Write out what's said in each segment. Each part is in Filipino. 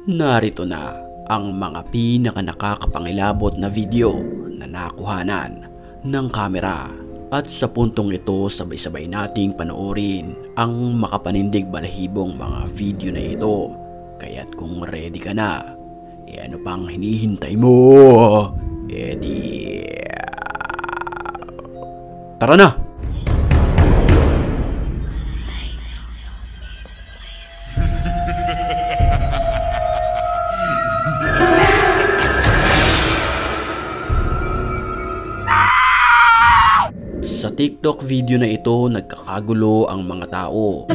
Narito na ang mga nakakapangilabot na video na nakuhanan ng kamera. At sa puntong ito, sabay-sabay nating panoorin ang makapanindig balahibong mga video na ito. Kaya't kung ready ka na, ano pang hinihintay mo? Tara na! Sa TikTok video na ito, nagkakagulo ang mga tao.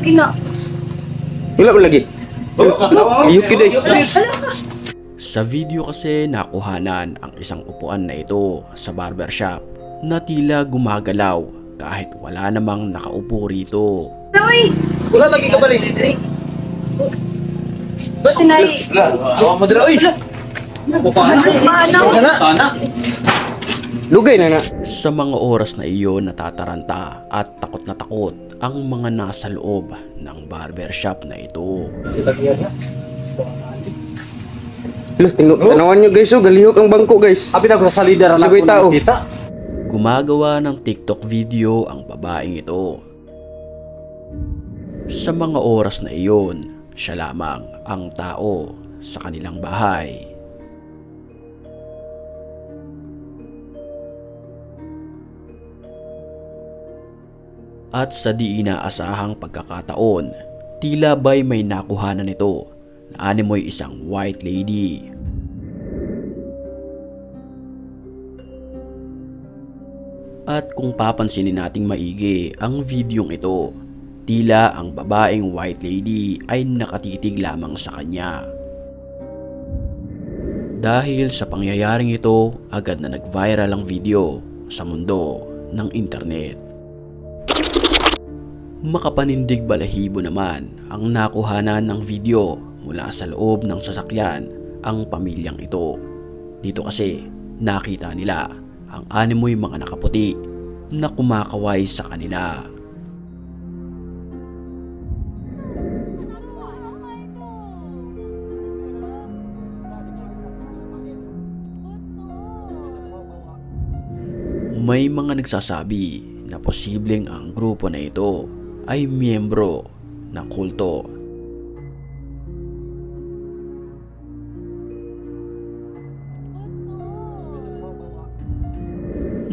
Wala mo lagi. Sa video kasi nakuhanan ang isang upuan na ito sa barbershop na tila gumagalaw kahit wala namang nakaupo rito. Wala lagi ka balik. Ba't sinay? Wala, mo dira oy. Sana. Lugay na. Sa mga oras na iyon, natataranta at takot na takot ang mga nasa loob ng barbershop na ito. Tanawan nyo guys, galihok ang bangko guys. Abi na ko sa salida na Sagoy tao. kita. Gumagawa ng TikTok video ang babaeng ito. Sa mga oras na iyon, siya lamang ang tao sa kanilang bahay. At sa di inaasahang pagkakataon, tila ba'y may nakuhanan nito na animoy isang white lady. At kung papansinin nating maigi ang videong ito, tila ang babaeng white lady ay nakatitig lamang sa kanya. Dahil sa pangyayaring ito, agad na nag-viral ang video sa mundo ng internet. Makapanindig balahibo naman ang nakuhanan ng video mula sa loob ng sasakyan ang pamilyang ito. Dito kasi nakita nila ang animoy mga nakaputi na kumakaway sa kanila. May mga nagsasabi na posibleng ang grupo na ito ay miyembro ng kulto.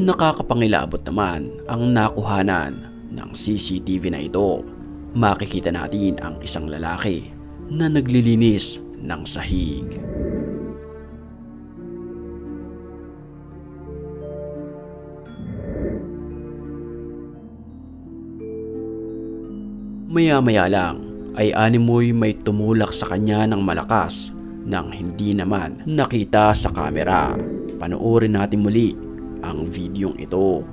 Nakakapangilabot naman ang nakuhanan ng CCTV na ito. Makikita natin ang isang lalaki na naglilinis ng sahig. Maya-maya lang ay animoy may tumulak sa kanya ng malakas nang hindi naman nakita sa kamera. Panoorin natin muli ang videong ito.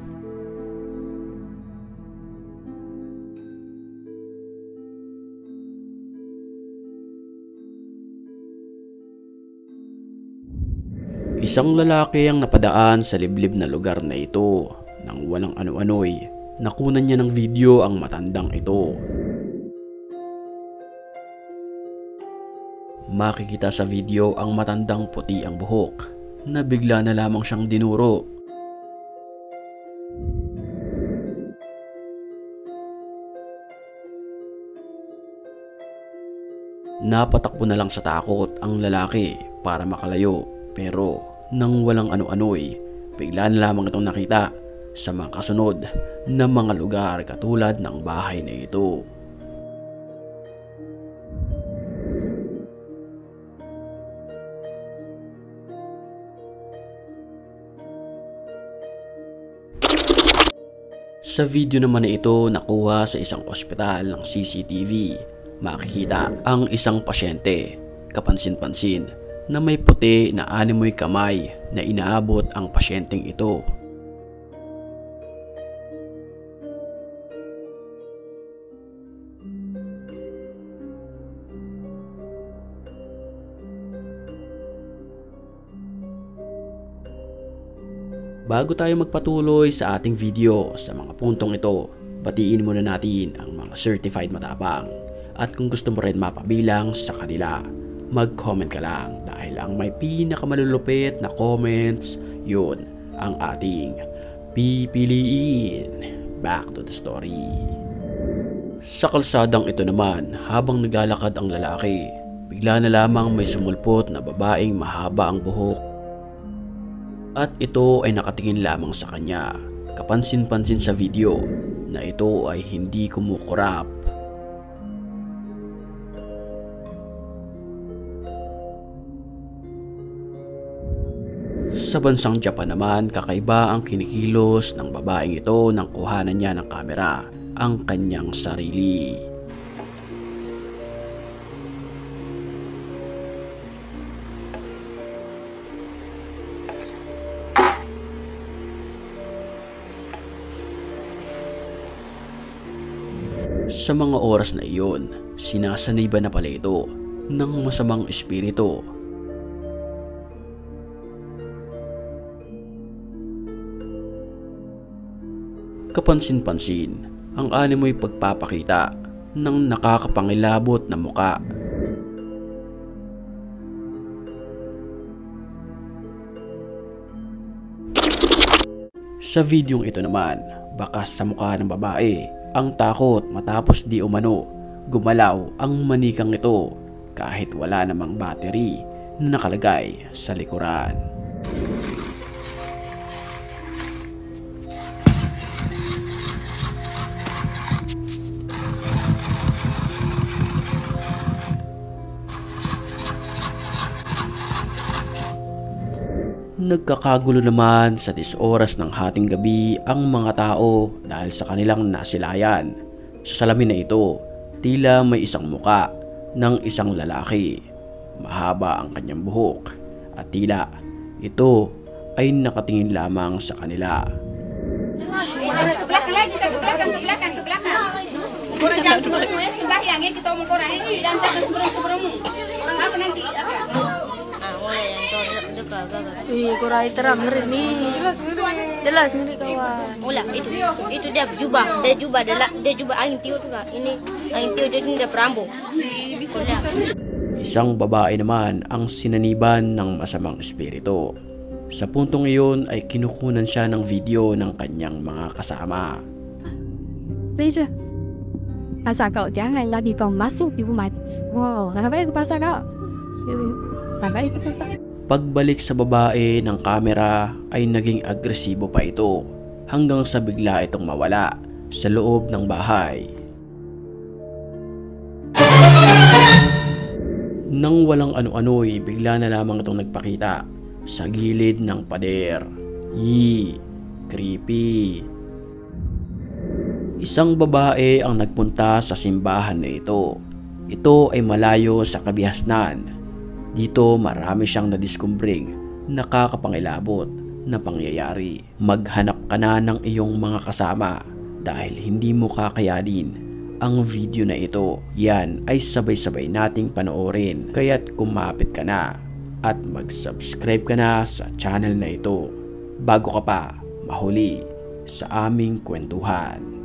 Isang lalaki ang napadaan sa liblib na lugar na ito nang walang ano-ano'y nakunan niya ng video ang matandang ito. Makikita sa video ang matandang puti ang buhok na bigla na lamang siyang dinuro. Napatakbo na lang sa takot ang lalaki para makalayo, pero nang walang ano-ano'y bigla na lamang itong nakita sa mga kasunod na mga lugar katulad ng bahay na ito. Sa video naman na ito, nakuha sa isang ospital ng CCTV, makikita ang isang pasyente, kapansin-pansin na may puti na animoy kamay na inaabot ang pasyenteng ito. Bago tayo magpatuloy sa ating video sa mga puntong ito, batiin muna natin ang mga certified matapang. At kung gusto mo rin mapabilang sa kanila, mag-comment ka lang dahil ang may pinakamalulupit na comments, yun ang ating pipiliin. Back to the story. Sa kalsadang ito naman, habang naglalakad ang lalaki, bigla na lamang may sumulpot na babaeng mahaba ang buhok. At ito ay nakatingin lamang sa kanya. Kapansin-pansin sa video na ito ay hindi kumukurap. Sa bansang Japan naman, kakaiba ang kinikilos ng babaeng ito nang kuhanan niya ng kamera ang kanyang sarili. Sa mga oras na iyon, sinasaniba na pala ito ng masamang espiritu. Kapansin-pansin, ang animoy pagpapakita ng nakakapangilabot na muka. Sa videong ito naman, bakas sa mukha ng babae ang takot matapos di umano gumalaw ang manikang ito kahit wala namang battery na nakalagay sa likuran. Nagkakagulo naman sa 10 oras ng hating gabi ang mga tao dahil sa kanilang nasilayan. Sa salamin na ito, tila may isang muka ng isang lalaki. Mahaba ang kanyang buhok at tila ito ay nakatingin lamang sa kanila. Kurai terang ngeri nih. Jelas ngeri kawan. Ulah itu dia jubah angin tiup juga. Ini angin tiup jadi dia perambo. Isang babae naman ang sinaniban ng masamang espiritu. Sa puntong iyon ay kinukunan siya ng video ng kanyang mga kasama. 背着，pasar kau jangan lagi kau masuk di rumah. Wow, kenapa itu pasar kau? Kenapa itu pasar? Pagbalik sa babae ng kamera ay naging agresibo pa ito hanggang sa bigla itong mawala sa loob ng bahay. Nang walang ano-ano'y bigla na lamang itong nagpakita sa gilid ng pader. Creepy. Isang babae ang nagpunta sa simbahan na ito. Ito ay malayo sa kabihasnan. Dito marami siyang nadiskumbring nakakapangilabot na pangyayari. Maghanap ka na ng iyong mga kasama dahil hindi mo kakayanin ang video na ito. Yan ay sabay-sabay nating panoorin. Kaya't kumapit ka na at mag-subscribe ka na sa channel na ito bago ka pa mahuli sa aming kwentuhan.